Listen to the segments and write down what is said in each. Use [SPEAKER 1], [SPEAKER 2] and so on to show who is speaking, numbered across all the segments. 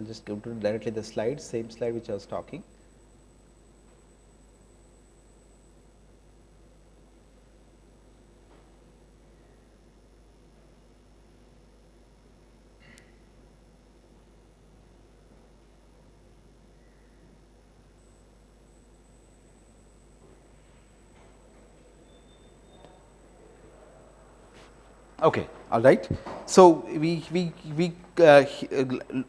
[SPEAKER 1] will just go to directly the slide, same slide which I was talking. Okay, all right. So, we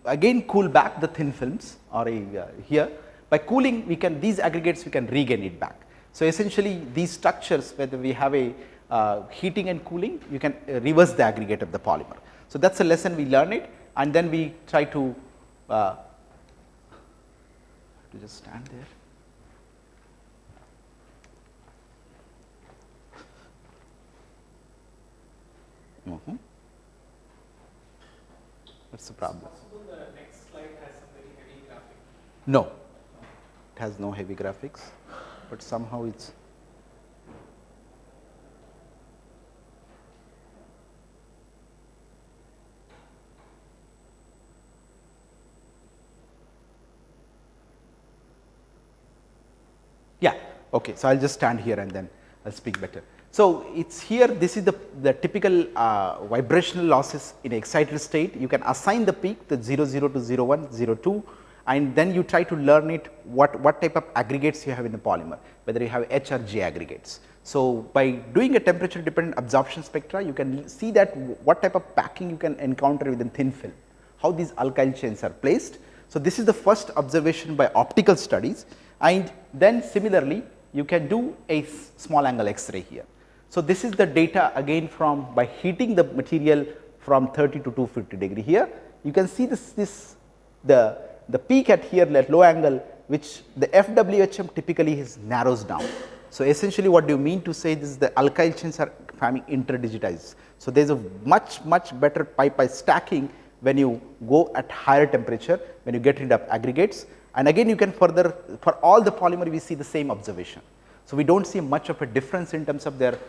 [SPEAKER 1] again cool back the thin films or here by cooling we can, these aggregates we can regain it back. So, essentially these structures, whether we have a heating and cooling, you can reverse the aggregate of the polymer. So, that is a lesson we learn it, and then we try to just stand there. That's the problem.
[SPEAKER 2] The next slide has some very heavy graphics.
[SPEAKER 1] No, it has no heavy graphics, but somehow it's. Yeah, okay. So I'll just stand here and then I'll speak better. So it's here, this is the typical vibrational losses in excited state. You can assign the peak, the 00 to 01, 02, and then you try to learn it what type of aggregates you have in the polymer, whether you have H or J aggregates. So by doing a temperature dependent absorption spectra, you can see that what type of packing you can encounter within thin film, how these alkyl chains are placed. So this is the first observation by optical studies, and then similarly you can do a small angle X-ray here. So this is the data again from by heating the material from 30 to 250 degree here. You can see the peak at here at low angle, which the FWHM typically narrows down. So essentially what do you mean to say this, the alkyl chains are forming interdigitized. So there is a much better pipe by stacking when you go at higher temperature, when you get rid of aggregates, and again you can further, for all the polymer we see the same observation. So we do not see much of a difference in terms of their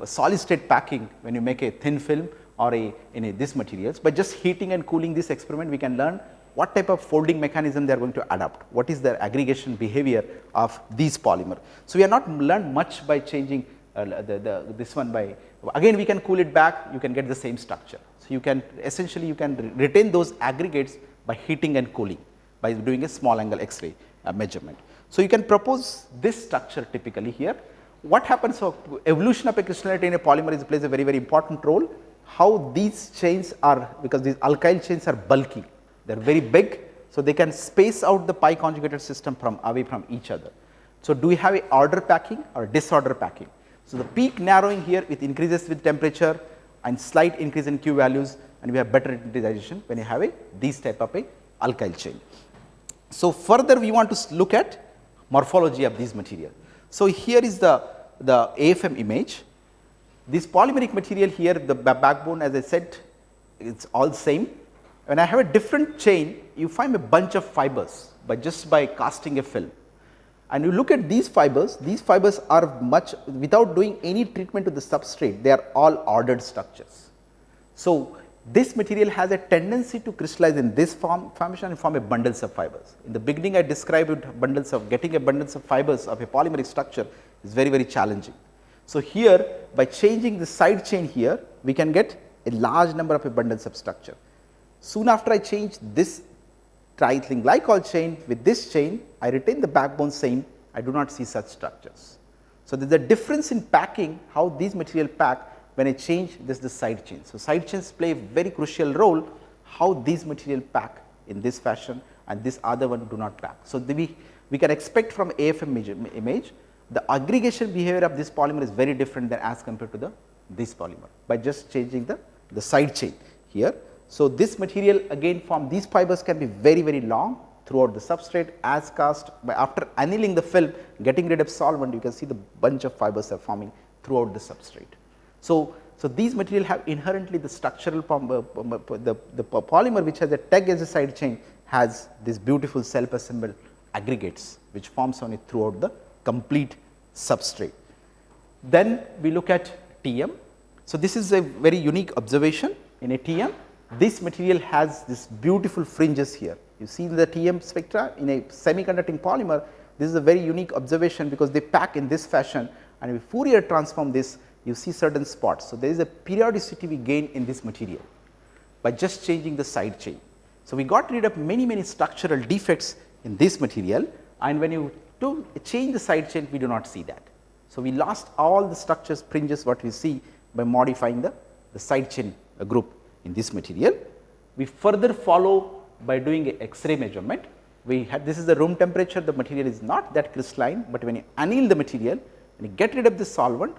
[SPEAKER 1] solid state packing when you make a thin film or this materials. By just heating and cooling this experiment, we can learn what type of folding mechanism they are going to adapt, what is their aggregation behavior of these polymer. So we are not learned much by changing this one by, again we can cool it back, you can get the same structure. So you can essentially you can retain those aggregates by heating and cooling by doing a small angle X-ray measurement. So you can propose this structure typically here. What happens, so evolution of a crystallinity in a polymer plays a very important role. How these chains are, because these alkyl chains are bulky, they are very big, so they can space out the pi conjugated system from away from each other. So do we have a order packing or disorder packing? So the peak narrowing here with increases with temperature and slight increase in Q values, and we have better internalization when you have these type of a alkyl chain. So further we want to look at morphology of these material. So here is the AFM image. This polymeric material here, the backbone, as I said, it's all same. When I have a different chain, you find a bunch of fibers just by casting a film. And you look at these fibers are much, without doing any treatment to the substrate, they are all ordered structures. So this material has a tendency to crystallize in this formation and form a bundles of fibers. In the beginning I described getting a bundles of fibers of a polymeric structure is very challenging. So here by changing the side chain here, we can get a large number of a bundles of structure. Soon after I change this triethylene glycol chain with this chain, I retain the backbone same, I do not see such structures. So there is a difference in packing, how these material pack when I change this the side chain. So side chains play a very crucial role, how these material pack in this fashion and this other one do not pack. So we can expect from AFM image, the aggregation behavior of this polymer is very different than as compared to this polymer by just changing the side chain here. So this material again from these fibers can be very long throughout the substrate as cast by after annealing the film, getting rid of solvent, you can see the bunch of fibers are forming throughout the substrate. So these material have inherently the structural the polymer which has a TEG as a side chain has this beautiful self assembled aggregates which forms on it throughout the complete substrate. Then we look at TM. So this is a very unique observation in a TM. This material has this beautiful fringes here You see the TM spectra in a semiconducting polymer, this is a very unique observation because they pack in this fashion, and if you Fourier transform this, you see certain spots. So, there is a periodicity we gain in this material by just changing the side chain. So, we got rid of many structural defects in this material, and when you change the side chain, we do not see that. So, we lost all the structures fringes what we see by modifying the side chain group in this material. We further follow by doing a X-ray measurement. We had this is the room temperature, the material is not that crystalline, but when you anneal the material, when you get rid of this solvent,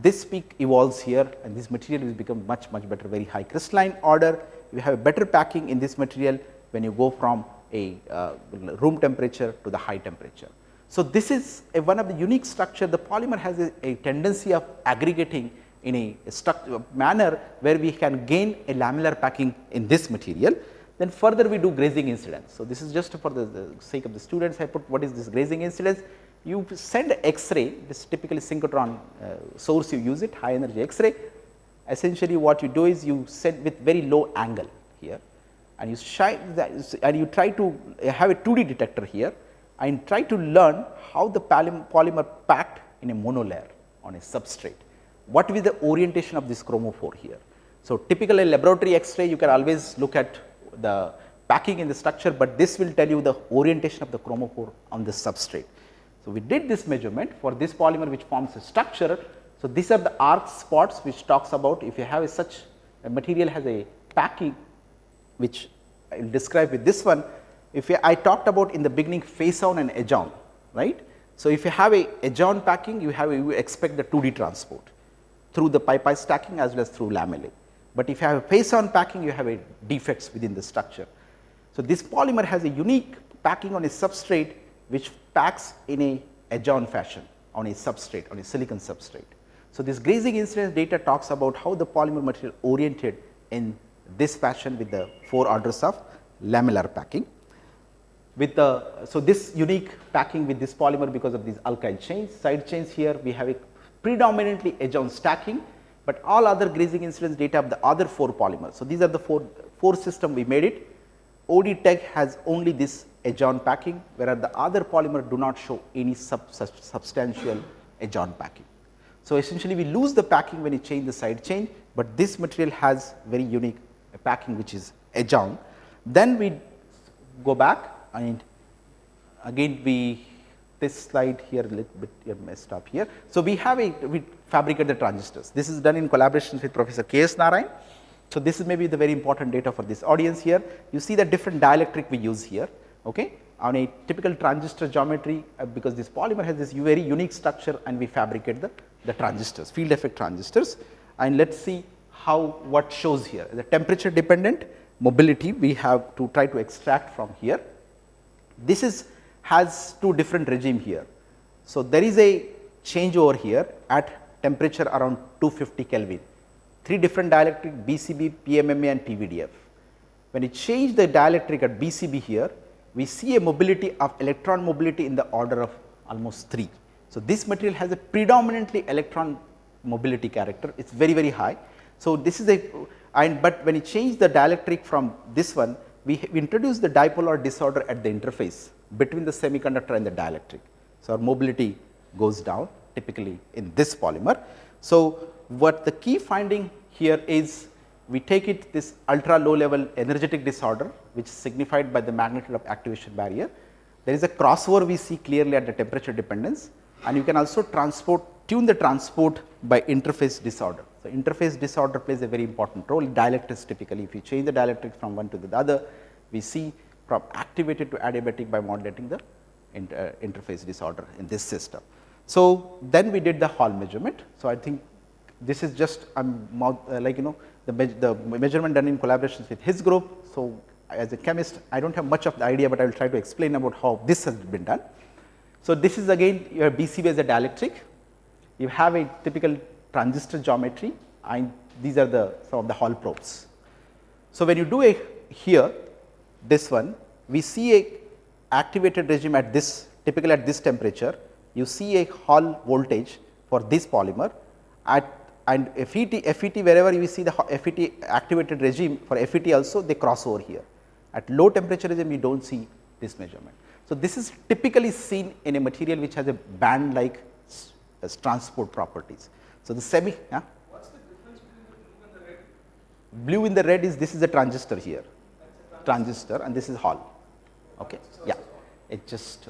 [SPEAKER 1] this peak evolves here, and this material will become much better, very high crystalline order. You have a better packing in this material when you go from a room temperature to the high temperature. So, this is one of the unique structure. The polymer has a tendency of aggregating in a manner where we can gain a lamellar packing in this material. Then further we do grazing incidence. So, this is just for the sake of the students, I put what is this grazing incidence. You send X-ray, this typically synchrotron source, you use it, high energy X-ray. Essentially what you do is you send with very low angle here, and you shine that, and you try to have a 2D detector here and try to learn how the polymer packed in a monolayer on a substrate. What will be the orientation of this chromophore here? So, typically laboratory X-ray you can always look at the packing in the structure, but this will tell you the orientation of the chromophore on the substrate. So, we did this measurement for this polymer which forms a structure. So, these are the arc spots which talks about if you have such a material has a packing, which I will describe with this one. If I talked about in the beginning face on and edge on, right. So, if you have a edge on packing, you expect the 2D transport through the pi stacking as well as through lamellae. But if you have a face on packing, you have a defects within the structure. So, this polymer has a unique packing on a substrate which packs in a edge on fashion on a substrate, on a silicon substrate. So, this grazing incidence data talks about how the polymer material oriented in this fashion with the 4 orders of lamellar packing. With the, so this unique packing with this polymer because of these alkyl chains, side chains here we have a predominantly edge on stacking, but all other grazing incidence data of the other 4 polymers. So, these are the 4 system we made it. OD Tech has only this edge on packing, whereas the other polymer do not show any substantial edge on packing. So, essentially we lose the packing when you change the side chain, but this material has very unique packing which is edge on. Then we go back and again this slide here a little bit messed up here. So, we fabricate the transistors. This is done in collaboration with Professor K.S. Narayan. So, this is maybe the very important data for this audience here. You see the different dielectric we use here, okay, on a typical transistor geometry, because this polymer has this very unique structure, and we fabricate the transistors, field effect transistors. And let us see what shows here. The temperature dependent mobility we have to try to extract from here. This has 2 different regime here. So, there is a change over here at temperature around 250 Kelvin, 3 different dielectric BCB, PMMA and PVDF. When you change the dielectric at BCB here, we see a mobility of electron mobility in the order of almost 3. So, this material has a predominantly electron mobility character, it is very high. So, this is but when you change the dielectric from this one, we introduce the dipolar disorder at the interface between the semiconductor and the dielectric. So, our mobility goes down typically in this polymer. So, what the key finding here is we take this ultra low level energetic disorder, which is signified by the magnitude of activation barrier. There is a crossover we see clearly at the temperature dependence, and you can also tune the transport by interface disorder. So, interface disorder plays a very important role in dielectrics. Typically, if you change the dielectric from one to the other, we see from activated to adiabatic by modulating the interface disorder in this system. So, then we did the Hall measurement. So, I think this is just the measurement done in collaboration with his group. So, as a chemist, I do not have much of the idea, but I will try to explain about how this has been done. So, this is again your BCB as a dielectric. You have a typical transistor geometry, and these are some of the Hall probes. So, when you do here this one, we see a activated regime at this typically at this temperature. You see a Hall voltage for this polymer and FET wherever you see the FET activated regime for FET also they cross over here. At low temperature regime, we do not see this measurement. So, this is typically seen in a material which has a band like transport properties. So, the semi
[SPEAKER 2] What's the difference between the blue and the red?
[SPEAKER 1] blue in the red is this is a transistor here, transistor, and this is Hall. Okay, yeah, it just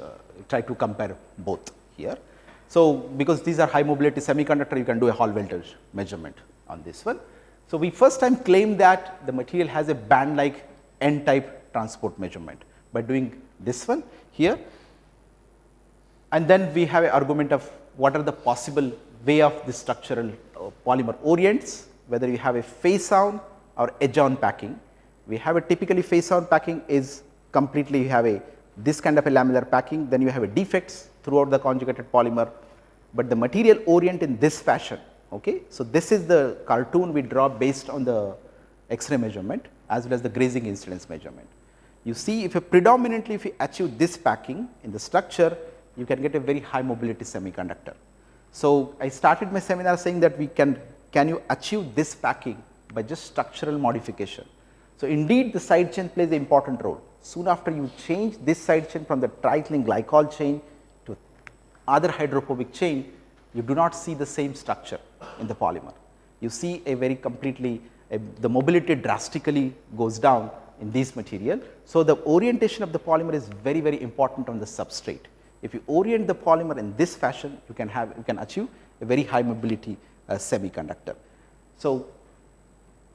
[SPEAKER 1] try to compare both here. So, because these are high mobility semiconductor, you can do a Hall voltage measurement on this one. So, we first time claimed that the material has a band like N type transport measurement by doing this one here, and then we have an argument of what are the possible way of the structural polymer orients, whether you have a face on or edge on packing. We have a typically face on packing is completely you have a this kind of a lamellar packing, then you have a defects throughout the conjugated polymer, but the material orient in this fashion. Okay. So, this is the cartoon we draw based on the X-ray measurement as well as the grazing incidence measurement. You see if you predominantly if you achieve this packing in the structure, you can get a very high mobility semiconductor. So, I started my seminar saying that we can you achieve this packing by just structural modification. So, indeed the side chain plays an important role. Soon after you change this side chain from the triethylene glycol chain to other hydrophobic chain, you do not see the same structure in the polymer. You see a very completely the mobility drastically goes down in this material. So, the orientation of the polymer is very important on the substrate. If you orient the polymer in this fashion, you can achieve a very high mobility semiconductor. So,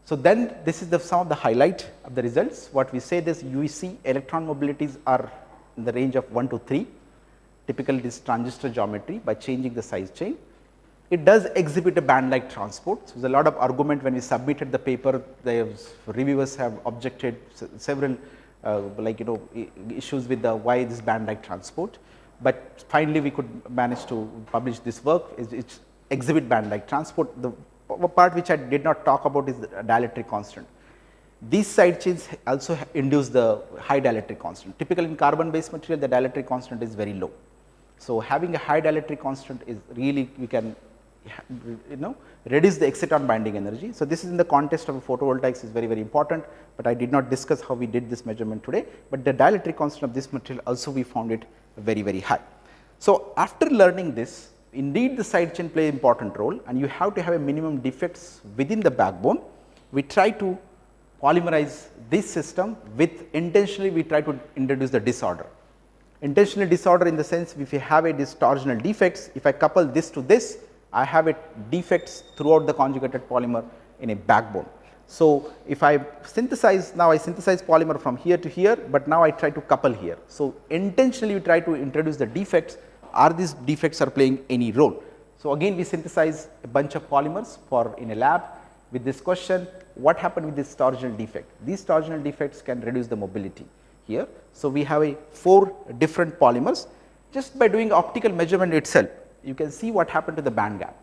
[SPEAKER 1] then this is some of the highlight of the results. What we say is UEC electron mobilities are in the range of 1 to 3, typical this transistor geometry by changing the size chain. It does exhibit a band like transport. So, there is a lot of argument when we submitted the paper, the reviewers have objected several issues with the why this band like transport, but finally we could manage to publish this work. It exhibit band like transport. The part which I did not talk about is the dielectric constant. These side chains also induce the high dielectric constant. Typically in carbon based material, the dielectric constant is very low. So, having a high dielectric constant is really we can reduce the exciton binding energy. So, this is in the context of photovoltaics is very important, but I did not discuss how we did this measurement today, but the dielectric constant of this material also we found it very high. So, after learning this, indeed the side chain play important role and you have to have a minimum defects within the backbone. We try to polymerize this system with intentionally we try to introduce the disorder. Intentional disorder in the sense if you have a torsional defects, if I couple this to this, I have a defects throughout the conjugated polymer in a backbone. So, if I synthesize now I synthesize polymer from here to here, but now I try to couple here. So, intentionally you try to introduce the defects, are these defects are playing any role. So, again we synthesize a bunch of polymers for in a lab with this question, what happened with this torsional defect? These torsional defects can reduce the mobility here. So, we have a 4 different polymers. Just by doing optical measurement itself, you can see what happened to the band gap.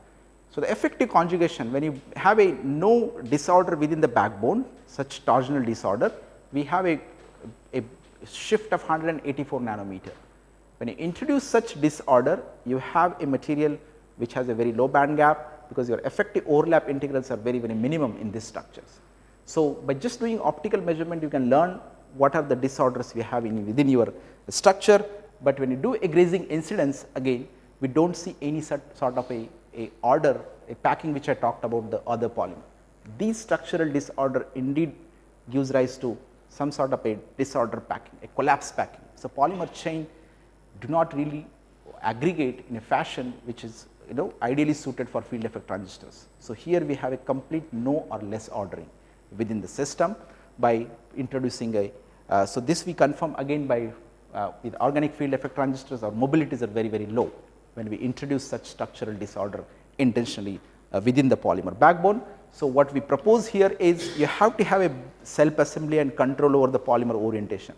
[SPEAKER 1] So, the effective conjugation when you have a no disorder within the backbone, such torsional disorder, we have a shift of 184 nanometer. When you introduce such disorder, you have a material which has a very low band gap because your effective overlap integrals are very minimum in these structures. So, by just doing optical measurement, you can learn what are the disorders we have within your structure, but when you do a grazing incidence, again we do not see any sort of a order, a packing which I talked about the other polymer. These structural disorder indeed gives rise to some sort of a disorder packing, a collapse packing. So, polymer chain do not really aggregate in a fashion which is ideally suited for field effect transistors. So, here we have a complete no or less ordering within the system by introducing a, so this we confirm again by with organic field effect transistors, our mobilities are very low when we introduce such structural disorder intentionally within the polymer backbone. So, what we propose here is you have to have a self assembly and control over the polymer orientation.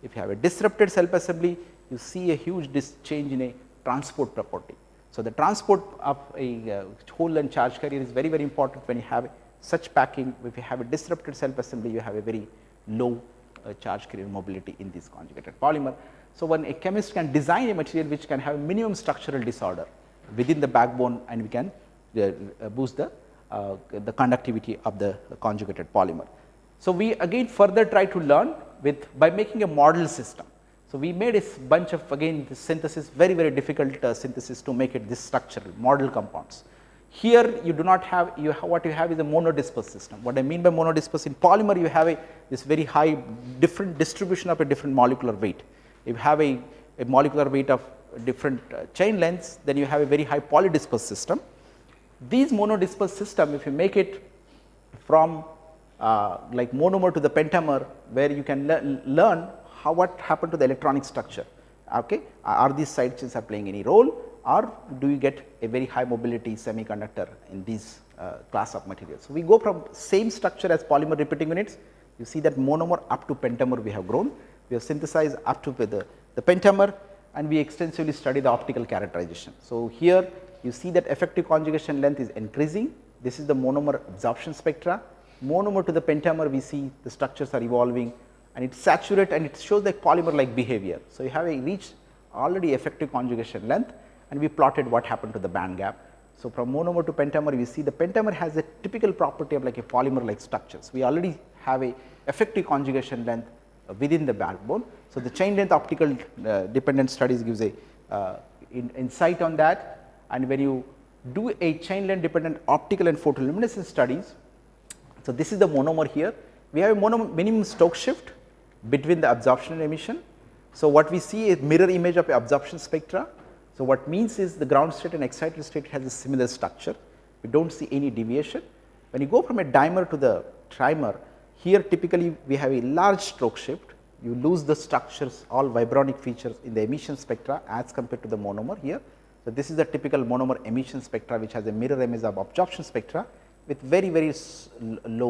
[SPEAKER 1] If you have a disrupted self assembly, you see a huge change in a transport property. So, the transport of a hole and charge carrier is very important when you have such packing. If you have a disrupted self assembly, you have a very low charge carrier mobility in this conjugated polymer. So, when a chemist can design a material which can have a minimum structural disorder within the backbone, and we can boost the conductivity of the conjugated polymer. So, we again further try to learn with by making a model system. So, we made a bunch of again this synthesis very difficult synthesis to make it this structural model compounds. Here you do not have what you have is a monodisperse system. What I mean by monodisperse, in polymer you have this very high different distribution of a different molecular weight. If you have a molecular weight of different chain lengths, then you have a very high polydisperse system. These monodisperse system, if you make it from like monomer to the pentamer, where you can learn what happened to the electronic structure. Okay, are these side chains are playing any role, or do you get a very high mobility semiconductor in these class of materials. So, we go from same structure as polymer repeating units. You see that monomer up to pentamer we have grown. We have synthesized up to the pentamer, and we extensively study the optical characterization. So, here you see that effective conjugation length is increasing. This is the monomer absorption spectra. Monomer to the pentamer, we see the structures are evolving, and it saturates and it shows like polymer like behavior. So, you have reached already effective conjugation length, and we plotted what happened to the band gap. So, from monomer to pentamer, we see the pentamer has a typical property of like a polymer like structures. We already have a effective conjugation length within the backbone. So, the chain length optical dependent studies gives a insight on that, and when you do a chain length dependent optical and photoluminescence studies. So, this is the monomer here. We have a minimum Stokes shift between the absorption and emission. So, what we see is mirror image of absorption spectra. So, what means is the ground state and excited state has a similar structure. We do not see any deviation. When you go from a dimer to the trimer, here typically we have a large Stokes shift. You lose the structures, all vibronic features in the emission spectra as compared to the monomer here. So, this is the typical monomer emission spectra, which has a mirror image of absorption spectra with very low